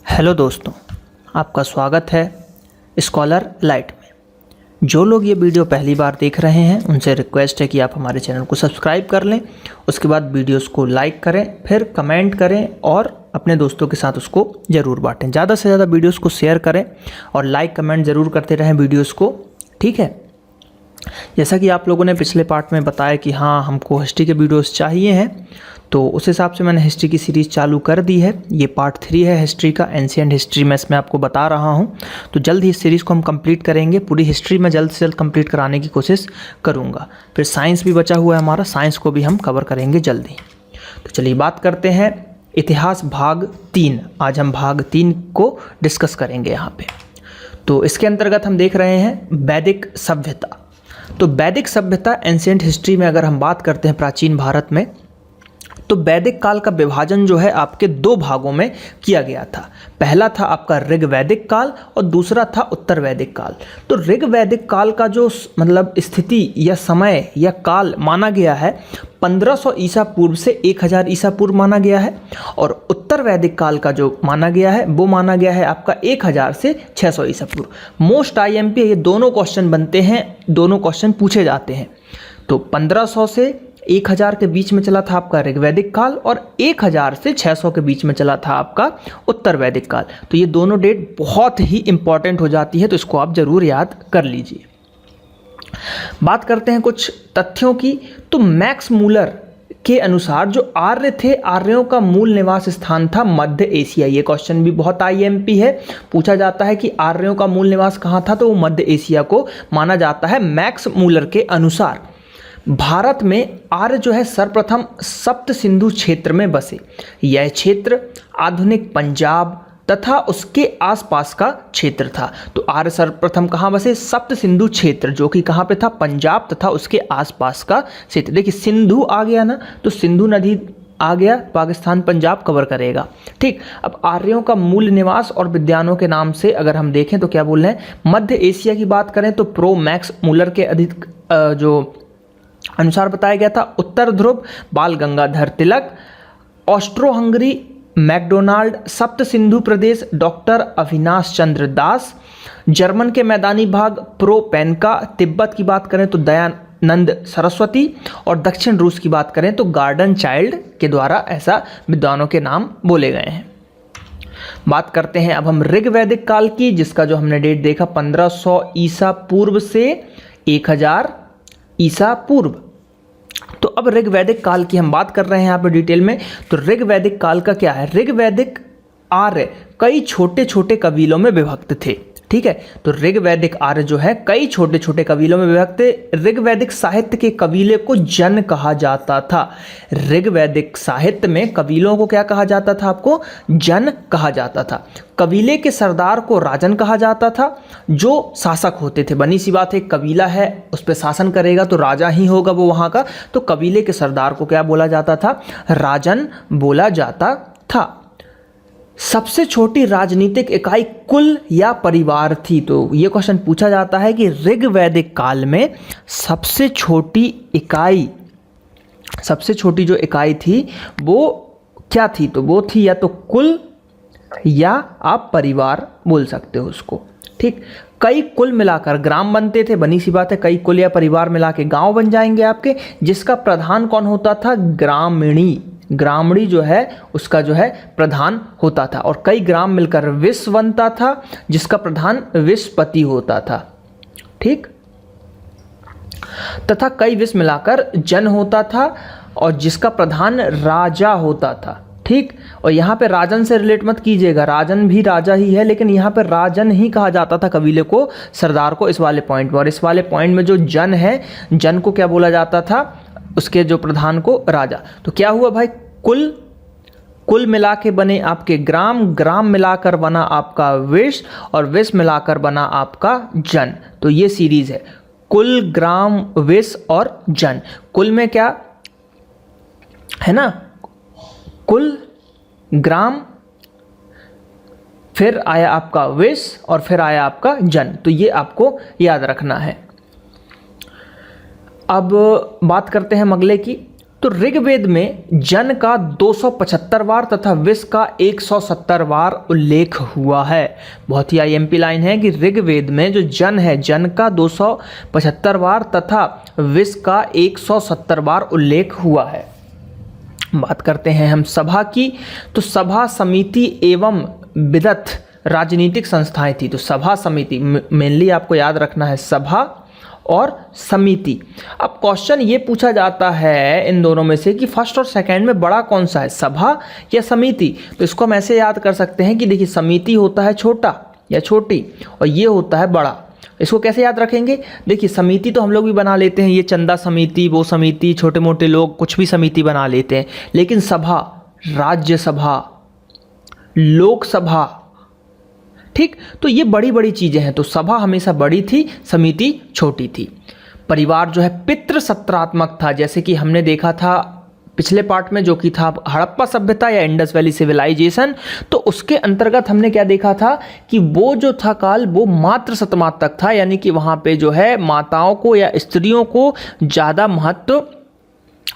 Hello दोस्तों, आपका स्वागत है स्कॉलर लाइट में। जो लोग ये वीडियो पहली बार देख रहे हैं उनसे रिक्वेस्ट है कि आप हमारे चैनल को सब्सक्राइब कर लें। उसके बाद वीडियोस को लाइक करें, फिर कमेंट करें और अपने दोस्तों के साथ उसको ज़रूर बांटें। ज़्यादा से ज़्यादा वीडियोस को शेयर करें और लाइक कमेंट ज़रूर करते रहें वीडियोज़ को, ठीक है। जैसा कि आप लोगों ने पिछले पार्ट में बताया कि हाँ हमको हिस्ट्री के वीडियोस चाहिए हैं, तो उस हिसाब से मैंने हिस्ट्री की सीरीज़ चालू कर दी है। ये पार्ट 3 है हिस्ट्री का, एंशिएंट हिस्ट्री में इसमें आपको बता रहा हूँ। तो जल्द ही इस सीरीज़ को हम कंप्लीट करेंगे। पूरी हिस्ट्री में जल्द से जल्द कंप्लीट कराने की कोशिश करूँगा। फिर साइंस भी बचा हुआ है हमारा, साइंस को भी हम कवर करेंगे जल्दी। तो चलिए बात करते हैं इतिहास भाग 3। आज हम भाग 3 को डिस्कस करेंगे यहाँ पे। तो इसके अंतर्गत हम देख रहे हैं वैदिक सभ्यता। तो वैदिक सभ्यता एंशिएंट हिस्ट्री में अगर हम बात करते हैं प्राचीन भारत में, तो वैदिक काल का विभाजन जो है आपके 2 भागों में किया गया था। पहला था आपका ऋग वैदिक काल और दूसरा था उत्तर वैदिक काल। तो ऋग वैदिक काल का जो मतलब स्थिति या समय या काल माना गया है 1500 ईसा पूर्व से 1000 ईसा पूर्व माना गया है, और उत्तर वैदिक काल का जो माना गया है वो माना गया है आपका 1000 से 600 ईसा पूर्व। मोस्ट IMP ये दोनों क्वेश्चन बनते हैं, दोनों क्वेश्चन पूछे जाते हैं। तो 1500 से 1000 के बीच में चला था आपका ऋग वैदिक काल और 1000 से 600 के बीच में चला था आपका उत्तर वैदिक काल। तो ये दोनों डेट बहुत ही इंपॉर्टेंट हो जाती है, तो इसको आप जरूर याद कर लीजिए। बात करते हैं कुछ तथ्यों की। तो मैक्स मूलर के अनुसार जो आर्य थे, आर्यों का मूल निवास स्थान था मध्य एशिया। ये क्वेश्चन भी बहुत IMP है, पूछा जाता है कि आर्यों का मूल निवास कहाँ था, तो वो मध्य एशिया को माना जाता है मैक्स मूलर के अनुसार। भारत में आर्य जो है सर्वप्रथम सप्त सिंधु क्षेत्र में बसे। यह क्षेत्र आधुनिक पंजाब तथा उसके आसपास का क्षेत्र था। तो आर्य सर्वप्रथम कहाँ बसे? सप्त सिंधु क्षेत्र, जो कि कहाँ पे था? पंजाब तथा उसके आसपास का क्षेत्र। देखिए सिंधु आ गया ना, तो सिंधु नदी आ गया, पाकिस्तान पंजाब कवर करेगा, ठीक। अब आर्यों का मूल निवास और विद्वानों के नाम से अगर हम देखें तो क्या बोल रहे हैं, मध्य एशिया की बात करें तो प्रो मैक्स मूलर के अधिक जो अनुसार बताया गया था उत्तर ध्रुव बाल Gangadhar Tilak, Austro Hungary McDonald, सप्त सिंधु प्रदेश डॉक्टर अविनाश चंद्र दास, जर्मन के मैदानी भाग प्रो पेनका, तिब्बत की बात करें तो दयानंद सरस्वती, और दक्षिण रूस की बात करें तो गार्डन चाइल्ड के द्वारा ऐसा विद्वानों के नाम बोले गए हैं। बात करते हैं अब हम ऋग वैदिक काल की, जिसका जो हमने डेट देखा 1500 ईसा पूर्व से 1000 ईसा पूर्व। तो अब ऋग वैदिक काल की हम बात कर रहे हैं यहाँ पे डिटेल में। तो ऋग वैदिक काल का क्या है? ऋग वैदिक आर्य कई छोटे छोटे कबीलों में विभक्त थे, ठीक है। तो ऋग वैदिक आर्य जो है कई छोटे छोटे कबीलों में विभक्त थे। ऋग वैदिक साहित्य के कबीले को जन कहा जाता था। ऋग वैदिक साहित्य में कबीलों को क्या कहा जाता था? आपको जन कहा जाता था। कबीले के सरदार को राजन कहा जाता था, जो शासक होते थे। बनी सी बात है, कबीला है उस पर शासन करेगा तो राजा ही होगा वो वहाँ का। तो कबीले के सरदार को क्या बोला जाता था? राजन बोला जाता था। सबसे छोटी राजनीतिक इकाई कुल या परिवार थी। तो ये क्वेश्चन पूछा जाता है कि ऋग वैदिक काल में सबसे छोटी जो इकाई थी वो क्या थी? तो वो थी या तो कुल या आप परिवार बोल सकते हो उसको, ठीक। कई कुल मिलाकर ग्राम बनते थे। बनी सी बात है, कई कुल या परिवार मिला के गाँव बन जाएंगे आपके, जिसका प्रधान कौन होता था? ग्रामणी जो है उसका जो है प्रधान होता था। और कई ग्राम मिलकर विश्व बनता था, जिसका प्रधान विश्वपति होता था, ठीक। तथा कई विश्व मिलाकर जन होता था और जिसका प्रधान राजा होता था, ठीक। और यहाँ पे राजन से रिलेट मत कीजिएगा, राजन भी राजा ही है, लेकिन यहाँ पे राजन ही कहा जाता था कबीले को, सरदार को, इस वाले पॉइंट में। और इस वाले पॉइंट में जो जन है, जन को क्या बोला जाता था? उसके जो प्रधान को राजा। तो क्या हुआ भाई? कुल मिला के बने आपके ग्राम मिलाकर बना आपका विश्व, और विश्व मिलाकर बना आपका जन। तो ये सीरीज है, कुल, ग्राम, विश्व और जन। कुल में क्या है ना? कुल, ग्राम, फिर आया आपका विश्व और फिर आया आपका जन। तो ये आपको याद रखना है। अब बात करते हैं अगले की। तो ऋग्वेद में जन का 275 बार तथा विष का 170 बार उल्लेख हुआ है। बहुत ही आईएमपी लाइन है कि ऋग्वेद में जो जन है, जन का 275 बार तथा विष का 170 बार उल्लेख हुआ है। बात करते हैं हम सभा की, तो सभा समिति एवं विदथ राजनीतिक संस्थाएं थी। तो सभा समिति मेनली आपको याद रखना है, सभा और समिति। अब क्वेश्चन ये पूछा जाता है इन दोनों में से कि फर्स्ट और सेकंड में बड़ा कौन सा है, सभा या समिति। तो इसको हम ऐसे याद कर सकते हैं कि देखिए समिति होता है छोटा या छोटी और ये होता है बड़ा। इसको कैसे याद रखेंगे, देखिए समिति तो हम लोग भी बना लेते हैं, ये चंदा समिति, वो समिति, छोटे मोटे लोग कुछ भी समिति बना लेते हैं। लेकिन सभा, राज्यसभा, लोकसभा, ठीक, तो ये बड़ी बड़ी चीजें हैं। तो सभा हमेशा बड़ी थी, समिति छोटी थी। परिवार जो है पितृसत्रात्मक था, जैसे कि हमने देखा था पिछले पार्ट में जो कि था हड़प्पा सभ्यता या इंडस वैली सिविलाइजेशन। तो उसके अंतर्गत हमने क्या देखा था कि वो जो था काल वो मातृ सतमातक था, यानी कि वहाँ पे जो है माताओं को या स्त्रियों को ज़्यादा महत्व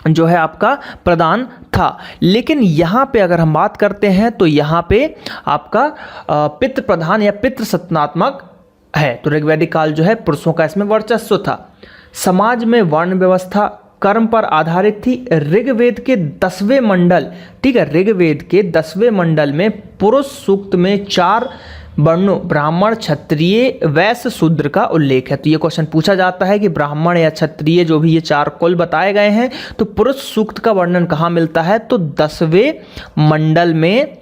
जो है आपका प्रदान था। लेकिन यहाँ पे अगर हम बात करते हैं तो यहाँ पे आपका पितृ प्रधान या पितृ सत्तात्मक है। तो ऋग्वैदिक काल जो है पुरुषों का इसमें वर्चस्व था। समाज में वर्ण व्यवस्था कर्म पर आधारित थी। ऋग्वेद के 10वें मंडल, ठीक है, ऋग्वेद के 10वें मंडल में पुरुष सूक्त में 4 वर्णों ब्राह्मण, क्षत्रिय, वैश्य, शूद्र का उल्लेख है। तो ये क्वेश्चन पूछा जाता है कि ब्राह्मण या क्षत्रिय जो भी ये 4 कुल बताए गए हैं, तो पुरुष सूक्त का वर्णन कहाँ मिलता है, तो 10वें मंडल में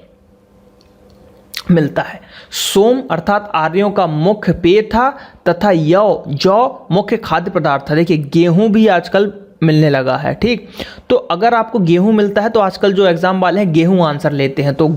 मिलता है। सोम अर्थात आर्यों का मुख्य पेय था तथा जौ मुख्य खाद्य पदार्थ था। देखिए गेहूं भी आजकल मिलने लगा है, ठीक। तो अगर आपको गेहूं मिलता है तो आजकल जो एग्जाम वाले हैं गेहूं आंसर लेते हैं। तो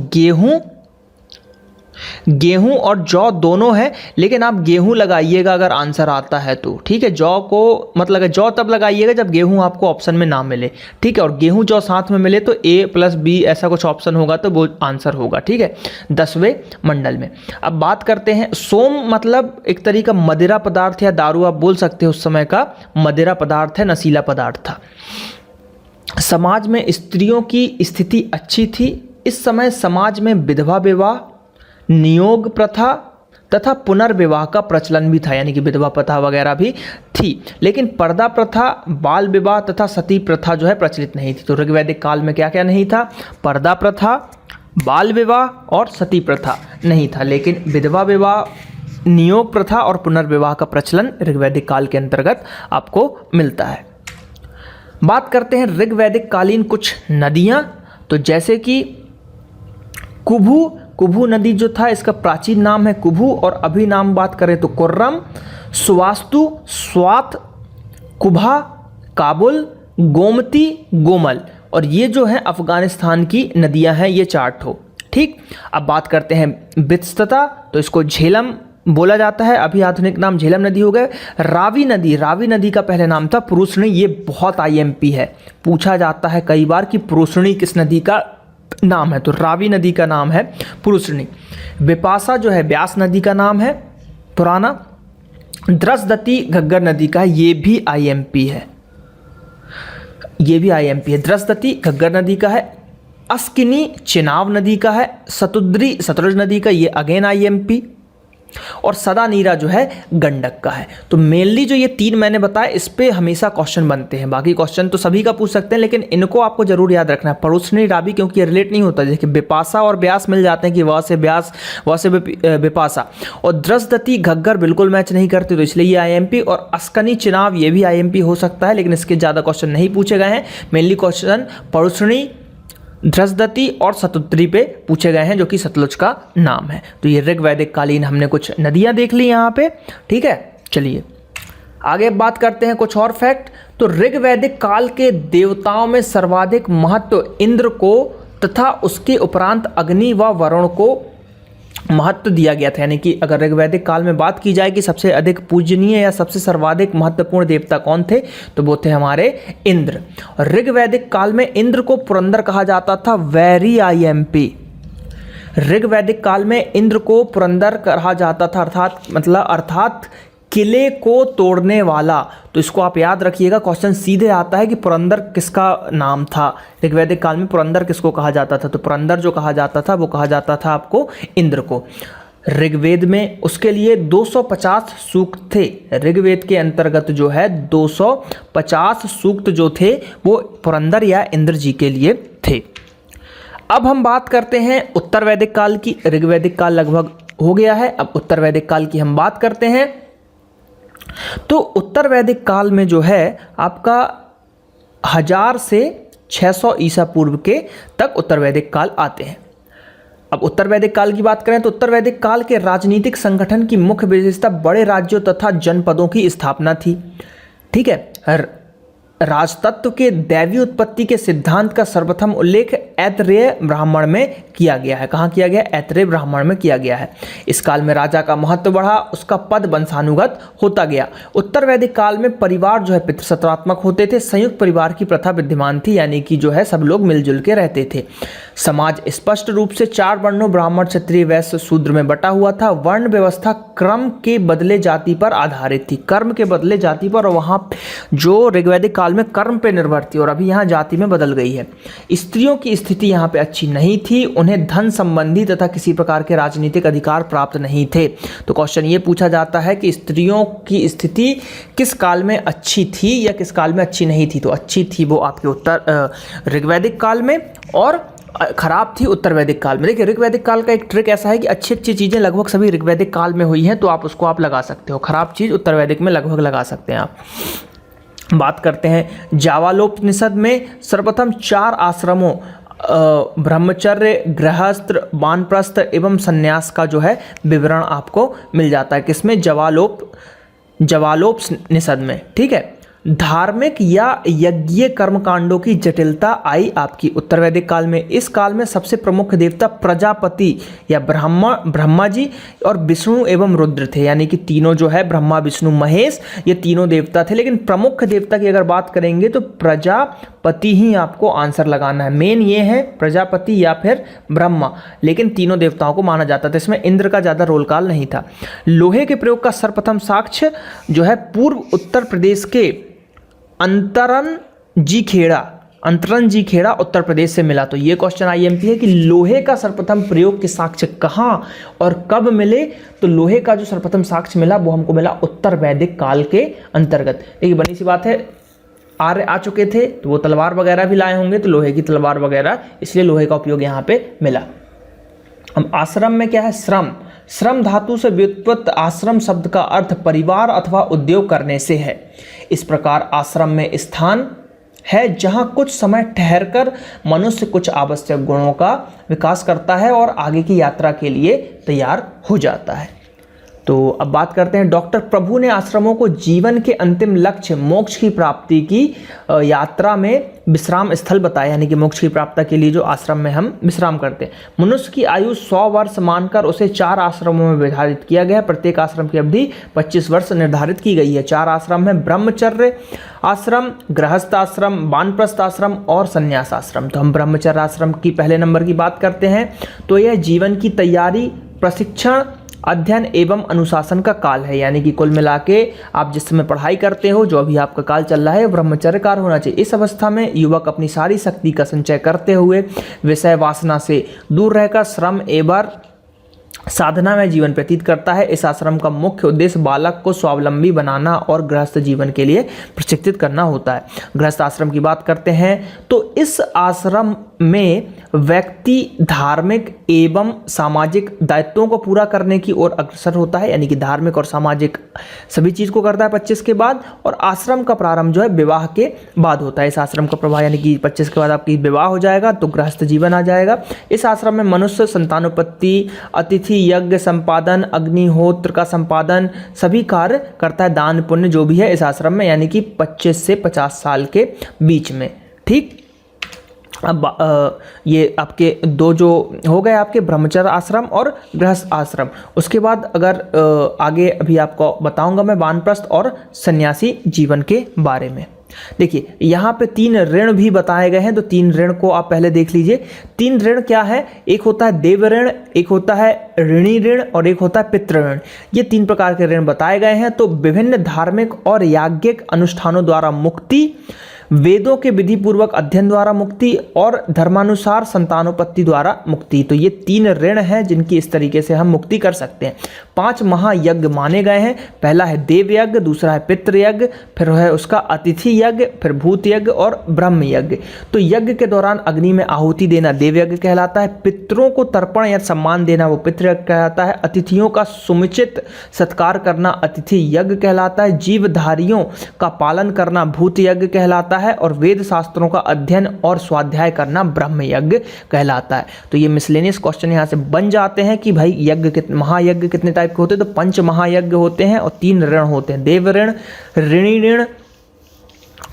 गेहूं और जौ दोनों है, लेकिन आप गेहूं लगाइएगा अगर आंसर आता है तो, ठीक है। जौ को मतलब जौ तब लगाइएगा जब गेहूं आपको ऑप्शन में ना मिले, ठीक है। और गेहूं जौ साथ में मिले तो A+B ऐसा कुछ ऑप्शन होगा तो वो आंसर होगा, ठीक है, 10वें मंडल में। अब बात करते हैं, सोम मतलब एक तरीका का मदिरा पदार्थ या दारू आप बोल सकते हो, उस समय का मदिरा पदार्थ है, नशीला पदार्थ था। समाज में स्त्रियों की स्थिति अच्छी थी। इस समय समाज में विधवा विवाह, नियोग प्रथा तथा पुनर्विवाह का प्रचलन भी था, यानी कि विधवा प्रथा वगैरह भी थी। लेकिन पर्दा प्रथा, बाल विवाह तथा सती प्रथा जो है प्रचलित नहीं थी। तो ऋग्वैदिक काल में क्या क्या नहीं था, पर्दा प्रथा, बाल विवाह और सती प्रथा नहीं था, लेकिन विधवा विवाह, नियोग प्रथा और पुनर्विवाह का प्रचलन ऋग्वैदिक काल के अंतर्गत आपको मिलता है। बात करते हैं ऋग्वैदिक कालीन कुछ नदियाँ, तो जैसे कि कुभू नदी जो था इसका प्राचीन नाम है कुभू, और अभी नाम बात करें तो कुर्रम, सुवास्तु, स्वात, कुभा, काबुल, गोमती, गोमल, और ये जो है अफगानिस्तान की नदियां हैं, ये 4 ठो, ठीक। अब बात करते हैं वित्सता, तो इसको झेलम बोला जाता है, अभी आधुनिक नाम झेलम नदी हो गए। रावी नदी का पहले नाम था पुरुषणी। ये बहुत आईएमपी है, पूछा जाता है कई बार कि पुरुषणी किस नदी का नाम है, तो रावी नदी का नाम है पुरुषणी। विपाशा जो है व्यास नदी का नाम है पुराना। द्रसदती घग्गर नदी का, ये भी आईएमपी है, ये भी आईएमपी है, द्रसदती घग्गर नदी का है। अस्किनी चेनाब नदी का है। सतुद्री सतलुज नदी का, ये अगेन आईएमपी। और सदा नीरा जो है गंडक का है। तो मेनली जो ये 3 मैंने बताया इस पे हमेशा क्वेश्चन बनते हैं, बाकी क्वेश्चन तो सभी का पूछ सकते हैं, लेकिन इनको आपको जरूर याद रखना है। परुष्णी रावी क्योंकि ये रिलेट नहीं होता, जैसे विपाशा और व्यास मिल जाते हैं कि वह से व्यास, वह से विपाशा। और द्रसदती घग्गर बिल्कुल मैच नहीं करती, तो इसलिए ये आईएमपी। और अस्कनी चिनाब ये भी आईएमपी हो सकता है, लेकिन इसके ज़्यादा क्वेश्चन नहीं पूछे गए हैं। मेनली क्वेश्चन परुष्णी, द्रसदती और सतुद्री पे पूछे गए हैं, जो कि सतलुज का नाम है। तो ये ऋग्वैदिक कालीन हमने कुछ नदियां देख ली यहाँ पे, ठीक है। चलिए आगे बात करते हैं कुछ और फैक्ट। तो ऋग्वैदिक काल के देवताओं में सर्वाधिक महत्व इंद्र को तथा उसके उपरांत अग्नि व वरुण को महत्व दिया गया था। यानी कि अगर ऋग्वैदिक काल में बात की जाए कि सबसे अधिक पूजनीय या सबसे सर्वाधिक महत्वपूर्ण देवता कौन थे, तो वो थे हमारे इंद्र। और ऋग्वैदिक काल में इंद्र को पुरंदर कहा जाता था, वेरी आईएमपी। ऋग्वैदिक काल में इंद्र को पुरंदर कहा जाता था, अर्थात किले को तोड़ने वाला। तो इसको आप याद रखिएगा, क्वेश्चन सीधे आता है कि पुरंदर किसका नाम था। ऋग्वैदिक काल में पुरंदर किसको कहा जाता था? तो पुरंदर जो कहा जाता था वो कहा जाता था आपको इंद्र को। ऋग्वेद में उसके लिए 250 सूक्त थे। ऋग्वेद के अंतर्गत जो है 250 सूक्त जो थे वो पुरंदर या इंद्र जी के लिए थे। अब हम बात करते हैं उत्तर वैदिक काल की। ऋग्वैदिक काल लगभग हो गया है, अब उत्तर वैदिक काल की हम बात करते हैं। तो उत्तर वैदिक काल में जो है आपका 1000 से 600 ईसा पूर्व के तक उत्तर वैदिक काल आते हैं। अब उत्तर वैदिक काल की बात करें तो उत्तर वैदिक काल के राजनीतिक संगठन की मुख्य विशेषता बड़े राज्यों तथा जनपदों की स्थापना थी। ठीक है, राजतत्व के दैवी उत्पत्ति के सिद्धांत का सर्वप्रथम उल्लेख ऐतरेय ब्राह्मण में किया गया है। कहाँ किया गया? ऐतरेय ब्राह्मण में किया गया है। इस काल में राजा का महत्व बढ़ा, उसका पद वंशानुगत होता गया। उत्तर वैदिक काल में परिवार जो है पितृसत्तात्मक होते थे, संयुक्त परिवार की प्रथा विद्यमान थी, यानी कि जो है सब लोग मिलजुल के रहते थे। समाज स्पष्ट रूप से 4 वर्णों ब्राह्मण, क्षत्रिय, वैश्य, शूद्र में बटा हुआ था। वर्ण व्यवस्था क्रम के बदले जाति पर आधारित थी, कर्म के बदले जाति पर, और वहाँ जो ऋग्वैदिक काल में कर्म पे निर्भर थी और अभी यहाँ जाति में बदल गई है। स्त्रियों की स्थिति यहाँ पे अच्छी नहीं थी, उन्हें धन संबंधी तथा किसी प्रकार के राजनीतिक अधिकार प्राप्त नहीं थे। तो क्वेश्चन ये पूछा जाता है कि स्त्रियों की स्थिति किस काल में अच्छी थी या किस काल में अच्छी नहीं थी? तो अच्छी थी वो आपके उत्तर ऋग्वैदिक काल में और खराब थी उत्तर वैदिक काल में। देखिए ऋग्वैदिक काल का एक ट्रिक ऐसा है कि अच्छी अच्छी चीज़ें लगभग सभी ऋग्वैदिक काल में हुई हैं, तो आप उसको लगा सकते हो। खराब चीज़ उत्तर वैदिक में लगभग लगा सकते हैं आप। बात करते हैं जावालोपनिषद में सर्वप्रथम 4 आश्रमों ब्रह्मचर्य, गृहस्थ, वानप्रस्थ एवं संन्यास का जो है विवरण आपको मिल जाता है। किसमें? जावालोपनिषद में। ठीक है, धार्मिक या यज्ञीय कर्मकांडों की जटिलता आई आपकी उत्तर वैदिक काल में। इस काल में सबसे प्रमुख देवता प्रजापति या ब्रह्मा जी और विष्णु एवं रुद्र थे, यानी कि तीनों जो है ब्रह्मा, विष्णु, महेश, ये तीनों देवता थे। लेकिन प्रमुख देवता की अगर बात करेंगे तो प्रजापति ही आपको आंसर लगाना है। मेन ये है प्रजापति या फिर ब्रह्मा, लेकिन तीनों देवताओं को माना जाता था। इसमें इंद्र का ज़्यादा रोल काल नहीं था। लोहे के प्रयोग का सर्वप्रथम साक्ष्य जो है पूर्व उत्तर प्रदेश के अंतरन जी खेड़ा उत्तर प्रदेश से मिला। तो ये क्वेश्चन आईएमपी है कि लोहे का सर्वप्रथम प्रयोग के साक्ष्य कहाँ और कब मिले? तो लोहे का जो सर्वप्रथम साक्ष्य मिला वो हमको मिला उत्तर वैदिक काल के अंतर्गत। देखिए बनी सी बात है, आर्य आ चुके थे तो वो तलवार वगैरह भी लाए होंगे, तो लोहे की तलवार वगैरह, इसलिए लोहे का उपयोग यहाँ पे मिला। अब आश्रम में क्या है? श्रम धातु से व्युत्पन्न आश्रम शब्द का अर्थ परिवार अथवा उद्योग करने से है। इस प्रकार आश्रम में स्थान है जहां कुछ समय ठहरकर मनुष्य कुछ आवश्यक गुणों का विकास करता है और आगे की यात्रा के लिए तैयार हो जाता है। तो अब बात करते हैं, डॉक्टर प्रभु ने आश्रमों को जीवन के अंतिम लक्ष्य मोक्ष की प्राप्ति की यात्रा में विश्राम स्थल बताया, यानी कि मोक्ष की प्राप्ति के लिए जो आश्रम में हम विश्राम करते हैं। मनुष्य की आयु 100 वर्ष मानकर उसे 4 आश्रमों में विभाजित किया गया। प्रत्येक आश्रम की अवधि 25 वर्ष निर्धारित की गई है। 4 आश्रम है, ब्रह्मचर्य आश्रम, गृहस्थ आश्रम, वानप्रस्थ आश्रम और संन्यास आश्रम। तो हम ब्रह्मचर्य आश्रम की पहले नंबर की बात करते हैं। तो यह जीवन की तैयारी, प्रशिक्षण, अध्ययन एवं अनुशासन का काल है, यानी कि कुल मिला के आप जिस समय पढ़ाई करते हो, जो अभी आपका काल चल रहा है, ब्रह्मचर्य काल होना चाहिए। इस अवस्था में युवक अपनी सारी शक्ति का संचय करते हुए विषय वासना से दूर रहकर श्रम एवं साधना में जीवन व्यतीत करता है। इस आश्रम का मुख्य उद्देश्य बालक को स्वावलंबी बनाना और गृहस्थ जीवन के लिए प्रशिक्षित करना होता है। गृहस्थ आश्रम की बात करते हैं तो इस आश्रम में व्यक्ति धार्मिक एवं सामाजिक दायित्वों को पूरा करने की ओर अग्रसर होता है, यानी कि धार्मिक और सामाजिक सभी चीज़ को करता है 25 के बाद। और आश्रम का प्रारंभ जो है विवाह के बाद होता है। इस आश्रम का प्रभाव, यानी कि 25 के बाद आपकी विवाह हो जाएगा तो गृहस्थ जीवन आ जाएगा। इस आश्रम में मनुष्य संतानोत्पत्ति, अतिथि यज्ञ संपादन, अग्निहोत्र का संपादन सभी कार्य करता है। दान पुण्य जो भी है इस आश्रम में, यानी कि 25 से 50 साल के बीच में। ठीक, अब ये आपके 2 जो हो गए आपके ब्रह्मचर्य आश्रम और गृहस्थ आश्रम। उसके बाद अगर आगे अभी आपको बताऊंगा मैं वानप्रस्थ और सन्यासी जीवन के बारे में। देखिए यहाँ पे 3 ऋण भी बताए गए हैं, तो 3 ऋण को आप पहले देख लीजिए। 3 ऋण क्या है? एक होता है देव ऋण, एक होता है ऋणी ऋण और एक होता है पितृ ऋण। ये 3 प्रकार के ऋण बताए गए हैं। तो विभिन्न धार्मिक और याज्ञिक अनुष्ठानों द्वारा मुक्ति, वेदों के विधि पूर्वक अध्ययन द्वारा मुक्ति और धर्मानुसार संतानोपत्ति द्वारा मुक्ति। तो ये 3 ऋण हैं जिनकी इस तरीके से हम मुक्ति कर सकते हैं। 5 महायज्ञ माने गए हैं। पहला है देव यज्ञ, दूसरा है पितृ यज्ञ, फिर है उसका अतिथि यज्ञ, फिर भूत यज्ञ और ब्रह्म यज्ञ। तो यज्ञ के दौरान अग्नि में आहुति देना देव यज्ञ कहलाता है। पितरों को तर्पण या सम्मान देना वो पितृ यज्ञ कहलाता है। अतिथियों का समुचित सत्कार करना अतिथि यज्ञ कहलाता है। जीवधारियों का पालन करना भूत यज्ञ कहलाता है और वेद शास्त्रों का अध्ययन और स्वाध्याय करना ब्रह्म यज्ञ कहलाता है। तो ये मिसलेनियस क्वेश्चन यहाँ से बन जाते हैं कि भाई यज्ञ महायज्ञ कितने टाइप के होते हैं? तो 5 महायज्ञ होते हैं और 3 ऋण होते हैं, देव ऋण, ऋणी ऋण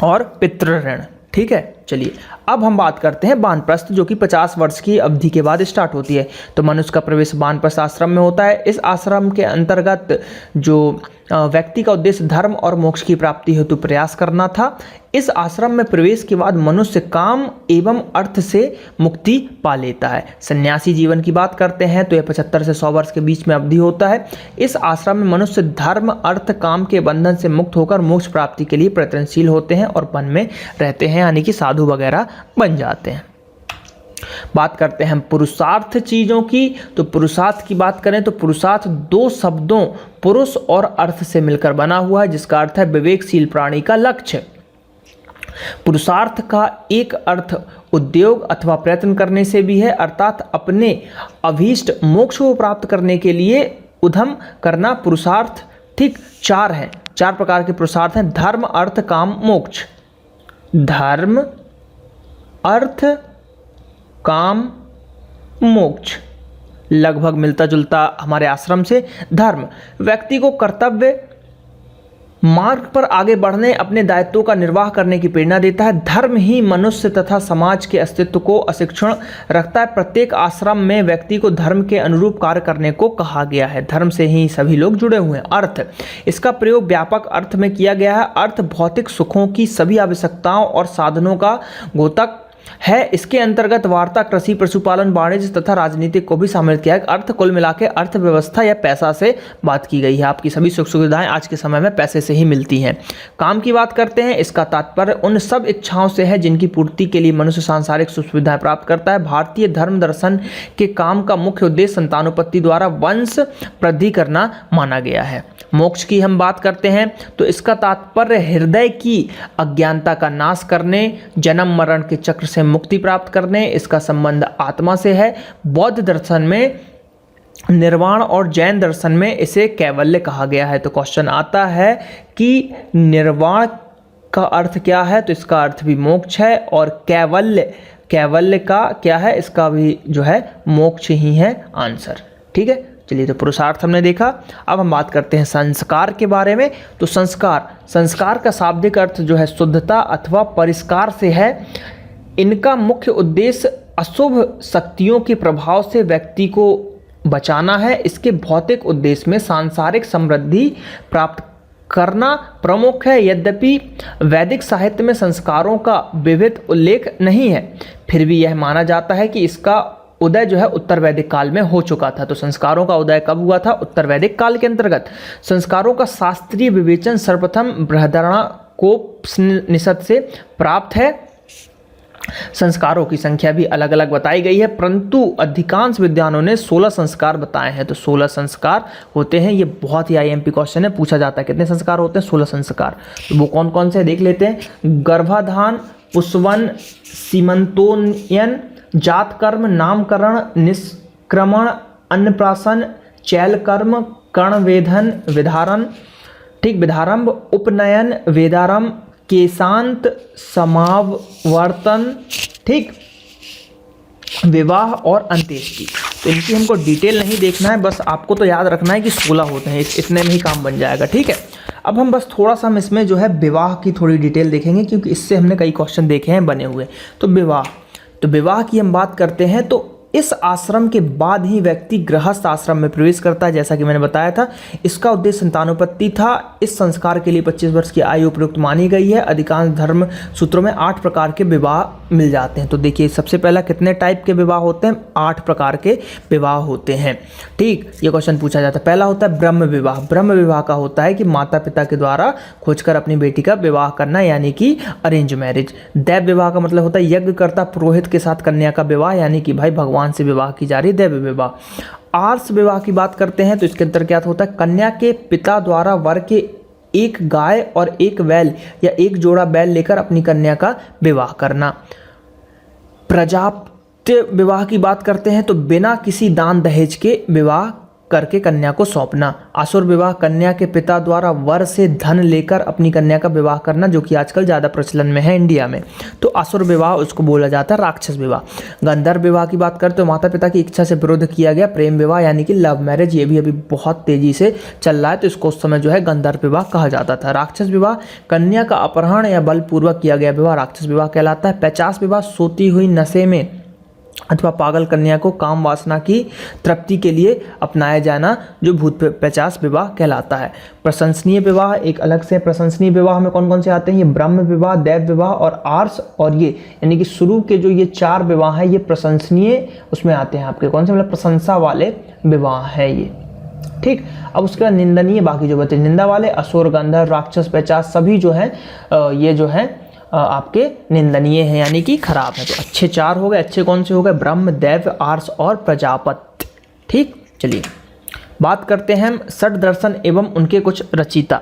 और पितृ ऋण। ठीक है, चलिए अब हम बात करते हैं वानप्रस्थ, जो कि 50 वर्ष की अवधि के बाद स्टार्ट होती है। तो मनुष्य का प्रवेश वानप्रस्थ आश्रम में होता है। इस आश्रम के अंतर्गत जो व्यक्ति का उद्देश्य धर्म और मोक्ष की प्राप्ति हेतु प्रयास करना था। इस आश्रम में प्रवेश के बाद मनुष्य काम एवं अर्थ से मुक्ति पा लेता है। सन्यासी जीवन की बात करते हैं तो यह 75 से 100 वर्ष के बीच में अवधि होता है। इस आश्रम में मनुष्य धर्म अर्थ काम के बंधन से मुक्त होकर मोक्ष प्राप्ति के लिए प्रयत्नशील होते हैं और वन में रहते हैं, यानी कि साधु वगैरह बन जाते हैं। बात करते हैं हम पुरुषार्थ चीजों की। तो पुरुषार्थ की बात करें तो पुरुषार्थ 2 शब्दों पुरुष और अर्थ से मिलकर बना हुआ है, जिसका अर्थ है विवेकशील प्राणी का लक्ष्य। पुरुषार्थ का एक अर्थ उद्योग अथवा प्रयत्न करने से भी है, अर्थात अपने अभीष्ट मोक्ष को प्राप्त करने के लिए उद्यम करना पुरुषार्थ। ठीक, 4 हैं, 4 प्रकार के पुरुषार्थ हैं। धर्म अर्थ काम मोक्ष। धर्म अर्थ काम मोक्ष लगभग मिलता जुलता हमारे आश्रम से। धर्म व्यक्ति को कर्तव्य मार्ग पर आगे बढ़ने, अपने दायित्वों का निर्वाह करने की प्रेरणा देता है। धर्म ही मनुष्य तथा समाज के अस्तित्व को अशिक्षण रखता है। प्रत्येक आश्रम में व्यक्ति को धर्म के अनुरूप कार्य करने को कहा गया है। धर्म से ही सभी लोग जुड़े हुए हैं। अर्थ, इसका प्रयोग व्यापक अर्थ में किया गया है। अर्थ भौतिक सुखों की सभी आवश्यकताओं और साधनों का द्योतक है। इसके अंतर्गत वार्ता, कृषि, पशुपालन, वाणिज्य तथा राजनीति को भी शामिल किया है। अर्थ कुल मिला के अर्थव्यवस्था या पैसा से बात की गई है। आपकी सभी सुख सुविधाएं आज के समय में पैसे से ही मिलती हैं। काम की बात करते हैं, इसका तात्पर्य उन सब इच्छाओं से है जिनकी पूर्ति के लिए मनुष्य सांसारिक सुख सुविधाएं प्राप्त करता है। भारतीय धर्म दर्शन के काम का मुख्य उद्देश्य संतानोत्पत्ति द्वारा वंश वृद्धि करना माना गया है। मोक्ष की हम बात करते हैं तो इसका तात्पर्य हृदय की अज्ञानता का नाश करने, जन्म मरण के चक्र से मुक्ति प्राप्त करने। इसका संबंध आत्मा से है। बौद्ध दर्शन में निर्वाण और जैन दर्शन में इसे कैवल्य कहा गया है। तो क्वेश्चन आता है कि निर्वाण का अर्थ क्या है? तो इसका अर्थ भी मोक्ष है और कैवल्य का क्या है? इसका भी जो है मोक्ष ही है आंसर। ठीक है, चलिए तो पुरुषार्थ हमने देखा। अब हम बात करते हैं संस्कार के बारे में। तो संस्कार का शाब्दिक अर्थ जो है शुद्धता अथवा परिष्कार से है। इनका मुख्य उद्देश्य अशुभ शक्तियों के प्रभाव से व्यक्ति को बचाना है। इसके भौतिक उद्देश्य में सांसारिक समृद्धि प्राप्त करना प्रमुख है। यद्यपि वैदिक साहित्य में संस्कारों का विविध उल्लेख नहीं है, फिर भी यह माना जाता है कि इसका उदय जो है उत्तर वैदिक काल में हो चुका था। तो संस्कारों का उदय कब हुआ था? उत्तर वैदिक काल के अंतर्गत। संस्कारों का शास्त्रीय विवेचन सर्वप्रथम बृहदारण्यकोपनिषद से प्राप्त है। संस्कारों की संख्या भी अलग अलग बताई गई है, परंतु अधिकांश विद्वानों ने 16 संस्कार बताए हैं। तो 16 संस्कार होते हैं। ये बहुत ही आईएमपी क्वेश्चन है, पूछा जाता है कितने संस्कार होते हैं? 16 संस्कार। तो वो कौन कौन से देख लेते हैं। गर्भाधान, पुष्वन, सीमंतोन्नयन, जात कर्म, नामकरण, निष्क्रमण, अन्नप्राशन, चैल कर्म, कर्णवेधन, विधारण, ठीक, विधारंभ, उपनयन, वेदारंभ, केशांत, समावर्तन, ठीक, विवाह और अंत्येष्टि। तो इनकी हमको डिटेल नहीं देखना है, बस आपको तो याद रखना है कि 16 होते हैं, इतने में ही काम बन जाएगा। ठीक है, अब हम बस थोड़ा सा हम इसमें जो है विवाह की थोड़ी डिटेल देखेंगे, क्योंकि इससे हमने कई क्वेश्चन देखे हैं बने हुए। तो विवाह की हम बात करते हैं तो इस आश्रम के बाद ही व्यक्ति गृहस्थ आश्रम में प्रवेश करता है, जैसा कि मैंने बताया था। इसका उद्देश्य संतानोत्पत्ति था। इस संस्कार के लिए 25 वर्ष की आयु उपयुक्त मानी गई है। अधिकांश धर्म सूत्रों में 8 प्रकार के विवाह मिल जाते हैं। तो देखिए, सबसे पहला कितने टाइप के विवाह होते हैं? 8 प्रकार के विवाह होते हैं। ठीक, ये क्वेश्चन पूछा जाता है। पहला होता है ब्रह्म विवाह। ब्रह्म विवाह का होता है कि माता पिता के द्वारा खोजकर अपनी बेटी का विवाह करना, यानी कि अरेंज मैरिज। दैव विवाह का मतलब होता है यज्ञकर्ता पुरोहित के साथ कन्या का विवाह, यानी कि भाई भगवान से विवाह की जा रही, दैव विवाह। आर्ष विवाह की बात करते हैं तो इसके अंदर क्या होता है? कन्या के पिता द्वारा वर के एक गाय और एक बैल या एक जोड़ा बैल लेकर अपनी कन्या का विवाह करना। प्रजापत्य विवाह की बात करते हैं तो बिना किसी दान दहेज के विवाह करके कन्या को सौंपना। आसुर विवाह, कन्या के पिता द्वारा वर से धन लेकर अपनी कन्या का विवाह करना, जो कि आजकल ज़्यादा प्रचलन में है इंडिया में। तो आसुर विवाह उसको बोला जाता है। राक्षस विवाह। गंधर्व विवाह की बात करते तो माता पिता की इच्छा से विरुद्ध किया गया प्रेम विवाह, यानी कि लव मैरिज। ये भी अभी बहुत तेजी से चल रहा है, तो इसको उस समय जो है गंधर्व विवाह कहा जाता था। राक्षस विवाह, कन्या का अपहरण या बलपूर्वक किया गया विवाह राक्षस विवाह कहलाता है। पैचास विवाह, सोती हुई नशे में अथवा पागल कन्या को काम वासना की तृप्ति के लिए अपनाया जाना, जो भूत पैचास विवाह कहलाता है। प्रशंसनीय विवाह एक अलग से। प्रशंसनीय विवाह में कौन कौन से आते हैं? ये ब्रह्म विवाह, दैव विवाह और आर्ष, और ये यानी कि शुरू के जो ये 4 विवाह हैं ये प्रशंसनीय उसमें आते हैं आपके। कौन से? मतलब प्रशंसा वाले विवाह है ये। ठीक, अब उसके बाद निंदनीय, बाकी जो बचे निंदा वाले, असुर, गंधर्व, राक्षस, पैचास, सभी जो है ये जो है आपके निंदनीय है, यानी कि खराब है। तो अच्छे 4 हो गए। अच्छे कौन से हो गए? ब्रह्म, दैव, आर्ष और प्रजापत्य। ठीक, चलिए बात करते हैं हम षट दर्शन एवं उनके कुछ रचयिता।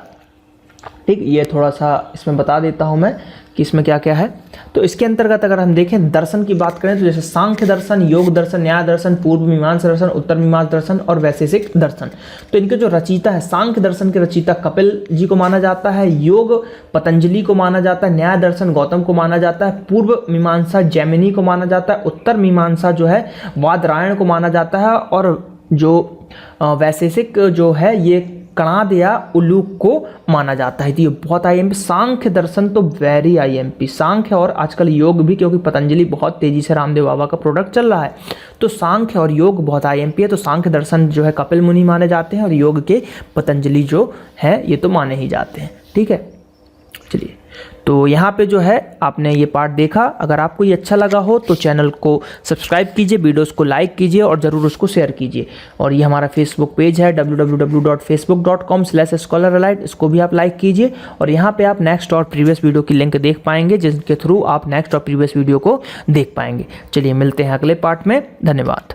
ठीक, ये थोड़ा सा इसमें बता देता हूँ मैं कि इसमें क्या क्या है। तो इसके अंतर्गत अगर हम देखें दर्शन की बात करें तो जैसे सांख्य दर्शन, योग दर्शन, न्याय दर्शन, पूर्व मीमांसा दर्शन, उत्तर मीमांसा दर्शन और वैशेषिक दर्शन। तो इनके जो रचयिता है, सांख्य दर्शन के रचयिता कपिल जी को माना जाता है, योग पतंजलि को माना जाता है, न्याय दर्शन गौतम को माना जाता है, पूर्व मीमांसा जैमिनी को माना जाता है, उत्तर मीमांसा जो है वादरायण को माना जाता है, और जो वैशेषिक जो है ये कणाद या उल्लूक को माना जाता है। तो ये बहुत आईएमपी। सांख्य दर्शन तो वेरी आईएमपी। सांख्य और आजकल योग भी, क्योंकि पतंजलि बहुत तेजी से रामदेव बाबा का प्रोडक्ट चल रहा है, तो सांख्य और योग बहुत आईएमपी है। तो सांख्य दर्शन जो है कपिल मुनि माने जाते हैं और योग के पतंजलि जो है ये तो माने ही जाते हैं। ठीक है, चलिए तो यहाँ पे जो है आपने ये पार्ट देखा। अगर आपको ये अच्छा लगा हो तो चैनल को सब्सक्राइब कीजिए, वीडियोस को लाइक कीजिए और ज़रूर उसको शेयर कीजिए। और ये हमारा फेसबुक पेज है www.facebook.com/scholaralite, इसको भी आप लाइक कीजिए। और यहाँ पे आप नेक्स्ट और प्रीवियस वीडियो की लिंक देख पाएंगे, जिसके थ्रू आप नेक्स्ट और प्रीवियस वीडियो को देख पाएंगे। चलिए मिलते हैं अगले पार्ट में। धन्यवाद।